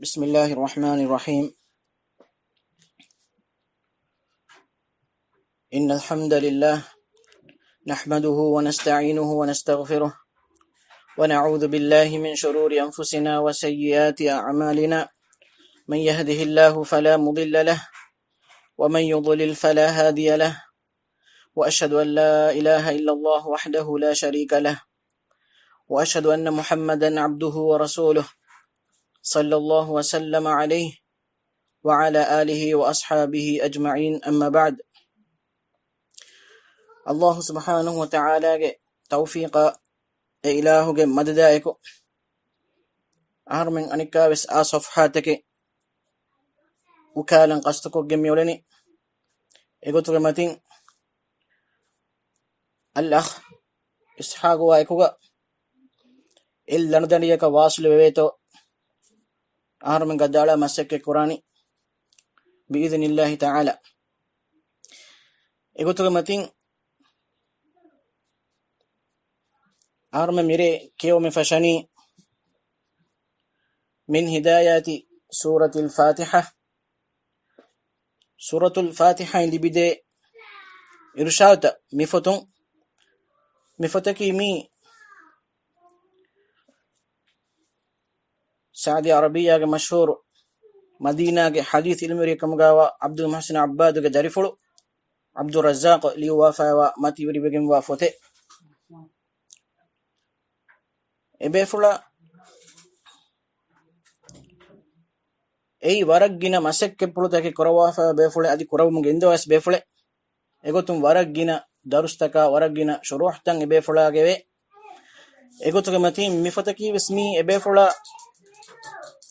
بسم الله الرحمن الرحيم. إن الحمد لله نحمده ونستعينه ونستغفره ونعوذ بالله من شرور أنفسنا وسيئات أعمالنا. من يهده الله فلا مضل له ومن يضلل فلا هادي له، وأشهد أن لا إله إلا الله وحده لا شريك له، وأشهد أن محمدا عبده ورسوله صلى الله وسلم عليه وعلى آله وأصحابه أجمعين. أما بعد. الله سبحانه وتعالى توفيق إلهه مددائك أهرمن أنكابس صفحاتك وكالا قصتك جميولني إيقوتك متين الأخ إسحاق وايكوغا إلا ندنيك واصل ببيتو أهرمن قدالا مسك قراني بإذن الله تعالى. إيقوتك متين أهرمن ميري كيوم فشاني من هدايات سورة الفاتحة. سورة الفاتحة اللي بدأ إرشاد مفتكي مي سعودي عربية مشهور مدينة حديث المري كمغاوى عبد المحسن عباد جارفلو عبد الرزاق ليوافا وماتي بري بجم وافوتي إبيفلا أي ورقنا مسك بلوتك كروافا بيفلا أدي كرو مجندوس بيفلا إيقوتم ورقنا درستكا ورقنا شروحتن إبيفلا جوي إيقوتك متين مفتكي بسمي إبيفلا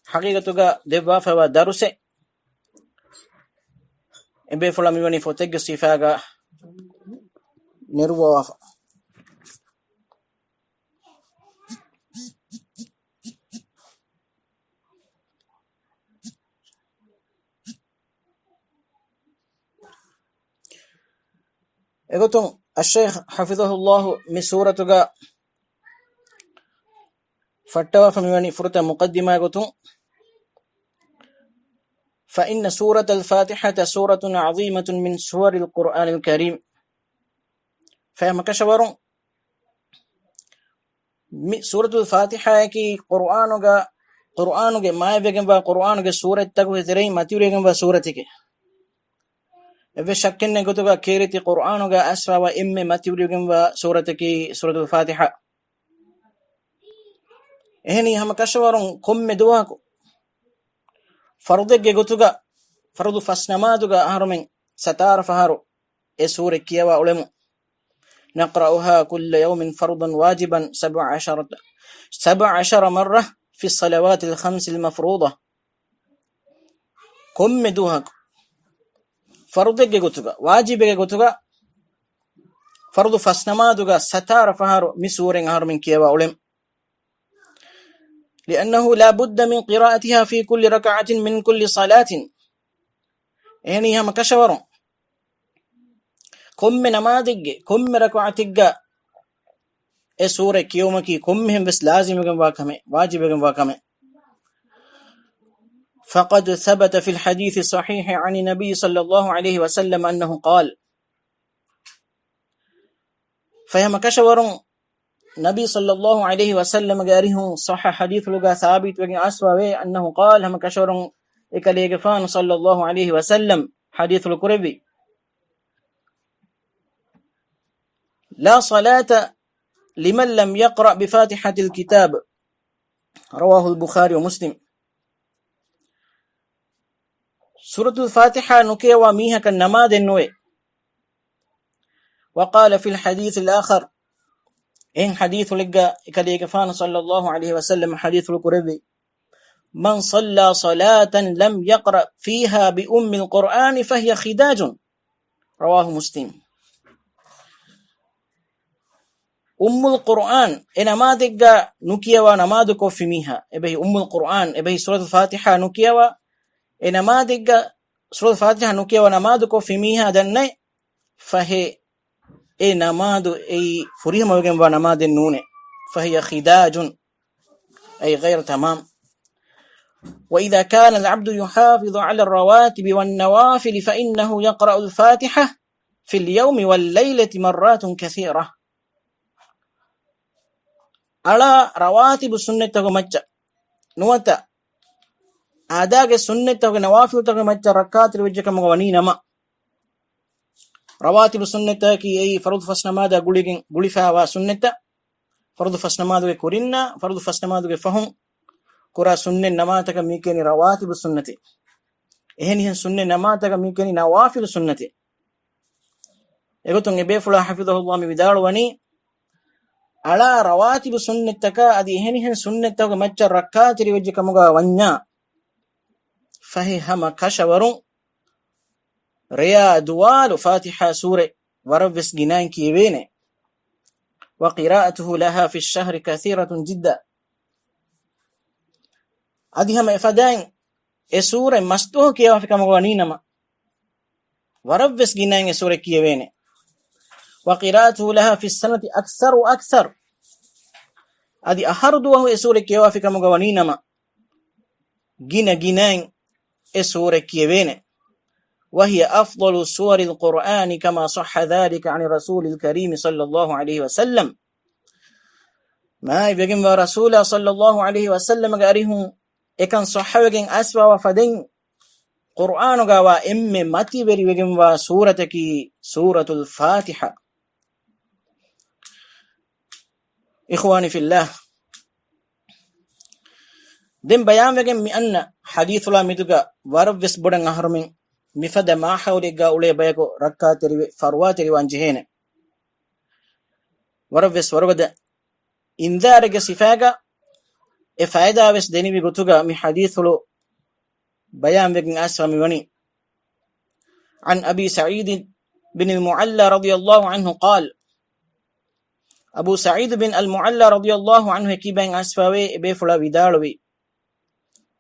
حقيقتك دبافا ودرسه إبيفلا ميوني فوتك صفاقا نروا وافا. إيقوتم الشيخ حفظه الله من سورة فتوى فميوني فرطة مقدمة إيقوتم فإن سورة الفاتحة سورة عظيمة من سور القرآن الكريم. فهم كشورون سورة الفاتحة كي قرآنك ما يبقى قرآنك سورة تكو تري ما تيريكم سورتك إذا شكلنا قطعة كيرتي قرآنك أسرع وإما ما تيريكم سورتك سورة الفاتحة. هني هم كشورون كم دواكو فرضك قطعة فرض فسنماتك أهرمين ستار فهارو سورة كيوا علمو نقرأها كل يوم فرضا واجبا 17 مرة في الصلوات الخمس المفروضة. كم دوها فرضك قطعة واجبك قطعة فرض فسنماتك ستار فهارو مسورين هرمين كيوا علم، لأنه لا بد من قراءتها في كل ركعة من كل صلاة. يعني هم كشورون كم نماذج كم ركعتك سورة كيومكي كم هم بس لازم يكون واكمه واجب يكون واكمه. فقد ثبت في الحديث الصحيح عن النبي صلى الله عليه وسلم أنه قال. فهم كشورون نبي صلى الله عليه وسلم قاره صح حديث لغا ثابت وقن أسوى أنه قال هم كشورون إكاليقفان صلى الله عليه وسلم حديث القربي لا صلاة لمن لم يقرأ بفاتحة الكتاب. رواه البخاري ومسلم. سورة الفاتحة نكي وميها كالنماد النوي. وقال في الحديث الآخر إن حديث لقى كاليقفان صلى الله عليه وسلم حديث القربي من صلى صلاة لم يقرأ فيها بأم القرآن فهي خداج. رواه مسلم. أم القرآن إنما دقا نكيا ونمادكو في ميها إبهي أم القرآن إبهي سورة الفاتحة نكيا إنما دقا سورة الفاتحة نكيا ونمادكو في ميها دنّي فهي نماد فريهم وجن ونماد النون فهي خداج أي غير تمام. وإذا كان العبد يحافظ على الرواتب والنوافل فإنه يقرأ الفاتحة في اليوم والليلة مرات كثيرة. على رواتب سنة مجة نوتا آداغ سنة نوافل مجة ركات الوجه مغواني نما. رواتب سنة كي أي فرض فسنمادا قولفا وسنة فرض فسنمادا كورينا فرض فسنمادا فهم كرا سنة نماتك ميكني رواتب سنة إهني سنة نماتك ميكني نوافل سنة. يقولون بيفلا حفظه الله مبدار وني على رواتب سنة تكا أدي إهني سنة تكا مجر ركات لوجهك مغا ونيا فهي هما كشورون ريا دوال فاتحة سورة ورفس جنان كيبينه وقراءته لها في الشهر كثيرة جدا. أدي هما إفادين سورة مستوه كيوا في كمغوانينما ورفس جنان سورة كيبينه وقراءته لها في السنة أكثر وأكثر. أدي أحردوه سورة كيوا في كمغوانينما جنان سورة كيبينه وهي أفضل سور القرآن كما صح ذلك عن رسول الكريم صلى الله عليه وسلم. ما يبقى رسول صلى الله عليه وسلم قاريهم إكان صحوكين أسوا وفدين قرآن قاوا إم متي بري وقم سورتك سورة الفاتحة. إخواني في الله دم بيان وقم أن حديث الله مدقى ورب بسبرن أهرمين مفاد ما حوليقا أولي بيكو ركاتري فرواتري وانجهين ورفس ورغد إنذارك صفاقا إفايدا وس ديني بيقوتوغا من حديث له بيان بكن أسفا موني. عن أبي سعيد بن المعلى رضي الله عنه قال أبو سعيد بن المعلى رضي الله عنه كيبين أسفاوي بيفلا بدالوي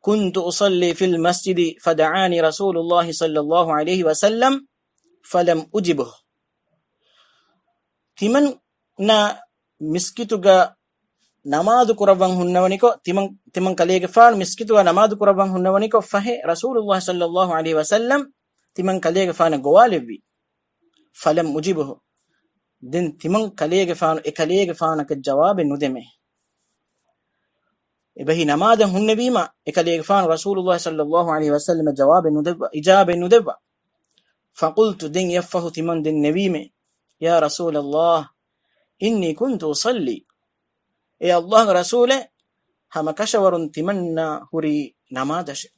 كنت أصلي في المسجد فدعاني رسول الله صلى الله عليه وسلم فلم أجبه. تمن نا مسكتوغا نماذ قربان هنونيكو تمن كليغ فان مسكتوغا نماذ قربان هنونيكو فهي رسول الله صلى الله عليه وسلم تمن كليغ فان غوالبي فلم أجبه دين تمن كليغ فان كجواب ندمه إبهي نماذا هن بيما إكاليغ فان رسول الله صلى الله عليه وسلم جواب ندبا إجابة ندبا. فقلت دين يفه تمن دين نبيمه يا رسول الله إني كنت أصلي يا الله رسوله هما كشور تمنى هري نمادش.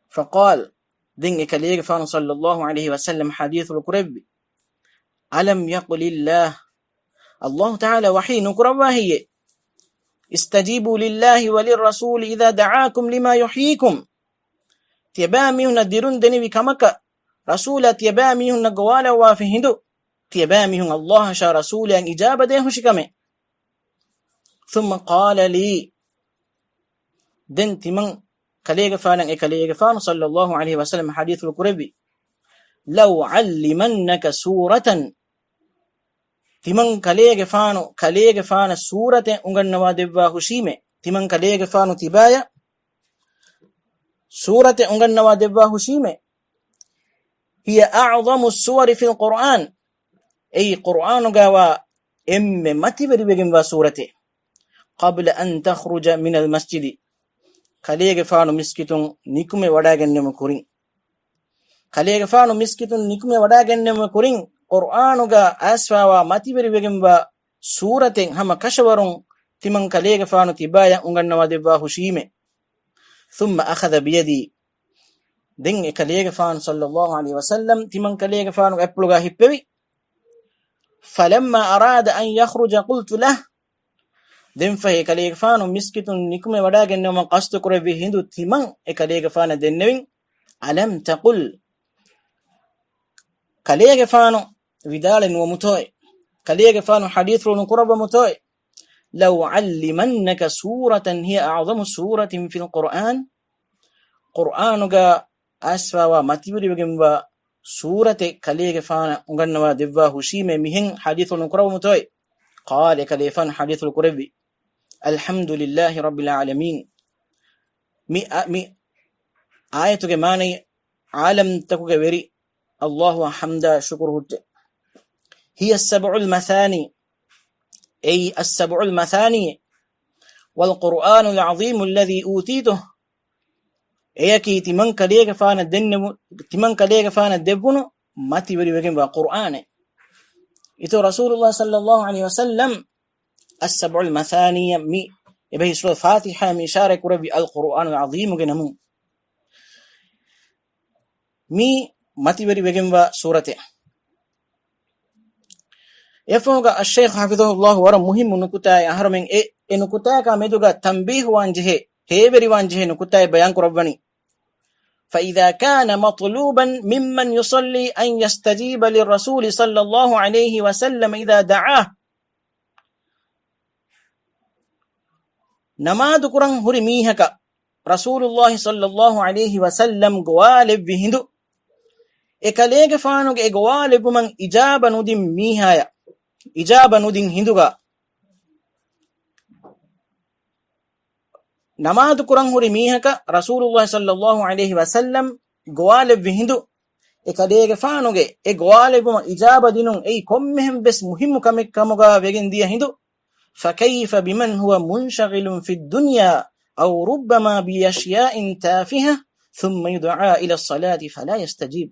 فقال دين إكاليغ فان صلى الله عليه وسلم حديث القرب ألم يقل الله تعالى وحي نقرب هي استجيبوا لله وللرسول إذا دعاكم لما يحييكم. تيباميهن ديرون دني بكمك رسول تيباميهن قوالا وافهندو تيباميهن الله شا رسول أن إجابة ديه شكمه. ثم قال لي دن تمن كليغ فانا كليغ فان صلى الله عليه وسلم حديث القربي لو علمنك سورة تمن كليغ فان سورة انغنوا دبا حشيمه تمن كليغ فانو تبايا سورة انغنوا دبا حشيمه هي أعظم السور في القرآن أي قرآن غوا متي بريبغن سورته قبل أن تخرج من المسجد كليغ فانو مسكتون نيكمه وඩාගන්නෙම කුරින් كليغ فانو مسكتون نيكمه وඩාගන්නෙම කුරින් قرآنغا أسفاوا ماتيبري بيغمبا سورة هم كشورون تمن كليغ فانو تبايا انغنوا دبا حشيمه. ثم أخذ بيدي دين كليغ فان صلى الله عليه وسلم تمن كليغ فانو أبلغا هبوي. فلما أراد أن يخرج قلت له دين فهي كليغ فانو مسكتون نيكمه وඩාගන්නෙම قصد كربي هندو تمن كليغ فان دنوين ألم تقل كليغ فانو ودال ومتوي كليغ فانو حديث ونقرب متوي لو علمنك سورة هي أعظم سورة في القرآن قرآنغا أسفا ماتيبري بغمبا سورة كليغ فانا انغنوا دبا حشيمه مهن حديث ونقرب متوي. قال كليغ فان حديث القربي الحمد لله رب العالمين mi ayatuge maanay aalam takuge veri Allahu hamda shukru hutte. hiya as-sab'ul mathani ay as-sab'ul mathani wal qur'anul azim alladhi utituhu eyaki timan kadege faana devunu mati veri wegen wa qur'ane ito rasulullah sallallahu alaihi wasallam as-sab'ul mathani mi ebehi sura fatiha mi ishara kurabi al-qur'anul azim genamu mi mati veri wegen wa surate efoga ash-shaykh hafidhahullah wara muhim nukuta ahramen e nukuta ka meduga tanbih wanjehe heveri wanjehe nukuta bayan kurabani فإذا كان مطلوبا ممن يصلي أن يستجيب للرسول صلى الله عليه وسلم إذا دعاه نماذ قرآن هري ميهك رسول الله صلى الله عليه وسلم قوالب بهندو إكاليك فانوك إقوالب من إجابة ندين ميهايا إجابة ندين هندوغا نماذ قرآن هري ميهك رسول الله صلى الله عليه وسلم قوالب بهندو إكاليك فانوك إقوالب من إجابة دينون أي كمهم بس مهم كمكا ويجن دي هندو فكيف بمن هو منشغل في الدنيا أو ربما بأشياء تافهة ثم يدعى إلى الصلاة فلا يستجيب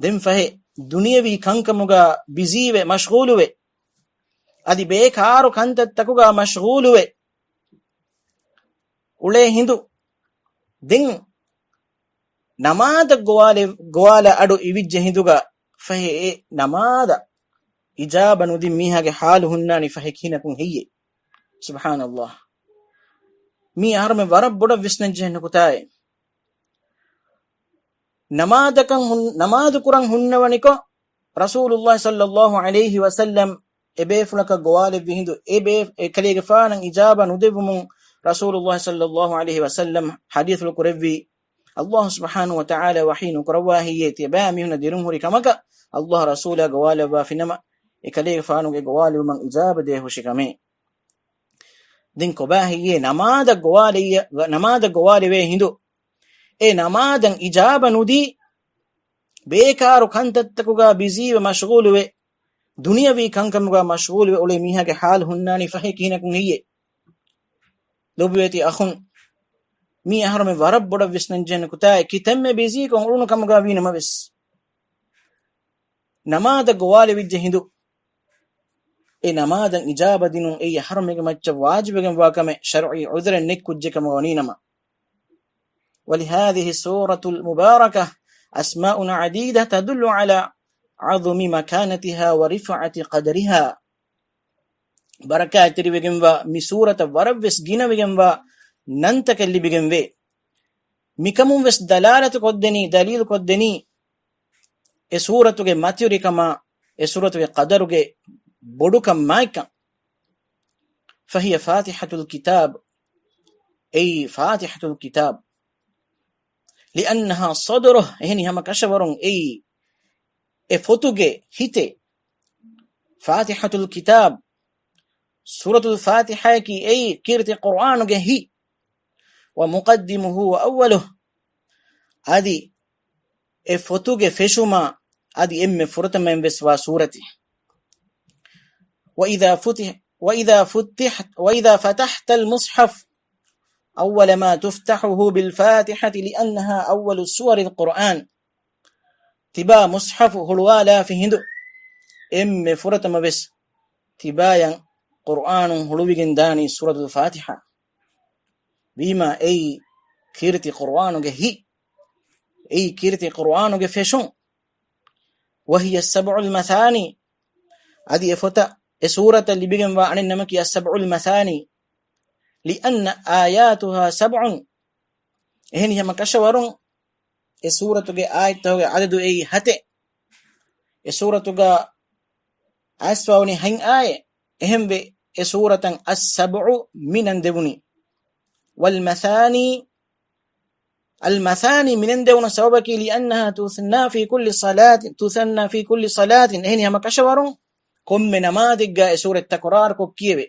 دم فهي دنيوي كنكمغا بزيوه مشغولوه أدي بيكارو كنتتكوغا مشغولوه උලේ හිඳු දින් නමාද ගෝවාල අඩු ඉවිජ්ජ හිඳුගා ෆහේ ඒ නමාද ඉජාබනු දින් මීහාගේ හාලු හුන්නානි ෆහේ කිනකුන් හියේ සුබ්හානල්ලාහ් මී ආරම වරබ් බොඩ විශ්නජ්ජෙන්න කුතායේ නමාද කුරන් හුන්නවනිකෝ රසූලුල්ලාහ් සල්ලල්ලාහු අලයිහි වසල්ලම් එබේ ෆුලක ගෝවාල විහිඳු එබේ එකලේගේ ෆානන් ඉජාබනු දෙවුමුන් Rasulullah sallallahu alaihi wasallam hadith al-Quraybi Allah subhanahu wa ta'ala wahinu qrawahiyati baamihuna dirumhuri kamaka Allah rasula gawala wa finama ikale faanu ge gawala man ijaba de hushikame din kobahiye namada gawale we hindu e namadan ijaba nudi bekaru kantattakuga busy wa mashghul we duniyawi kankamuga mashghul we ole mihage hal hunnani fahikinakun hiye لوبيتي أخون مي أهرم ورب بودا وسنجن كتاي كتم بيزي كونغلون كمغا وين ما بس نماذ غوالي وجه هندو اي نماذ إجابة دينون اي حرم مچ واجب واكم شرعي عذر نك كجك مغنينما ولهذه السورة المباركة أسماء عديدة تدل على عظم مكانتها ورفعة قدرها بركات تريبيغنوا مي سورة وربس جينويغنوا ننتكلي بيغنوي ميكمون وس دلالة قدني دليل قدني اي سورة کے ماتيوري كما اي سورة کے قدر کے بودو كم مايكا فهي فاتحة الكتاب اي فاتحة الكتاب لأنها صدره هني هم كشورون اي فوتوغي هيتي فاتحة الكتاب سورة الفاتحة کی ای کیرتی قرآن کے ہی ومقدمه وأوله ادی ای فتو کے فشوما ادی ام فرت من وسوا سورتي وإذا فتحت المصحف أول ما تفتحه بالفاتحة لأنها أول سور القرآن تبا مصحف هلوالا في هندو ام فرت من وس تبايا قرآن هلوبيجن داني سورة الفاتحة بما أي كيرتي قرآن هي أي كيرتي قرآن فشون وهي السبع المثاني هذه فتا سورة اللي بيجن وعن النمكي السبع المثاني لأن آياتها 7 هي مكشورون سورة آيات عدد أي هتة سورة أسفوني هين آية اهم سورة السبع من اندوني والمثاني المثاني من اندون سببك لأنها تثنى في كل صلاة هنا مكشور كم من نماذج سورة تكرار كيبه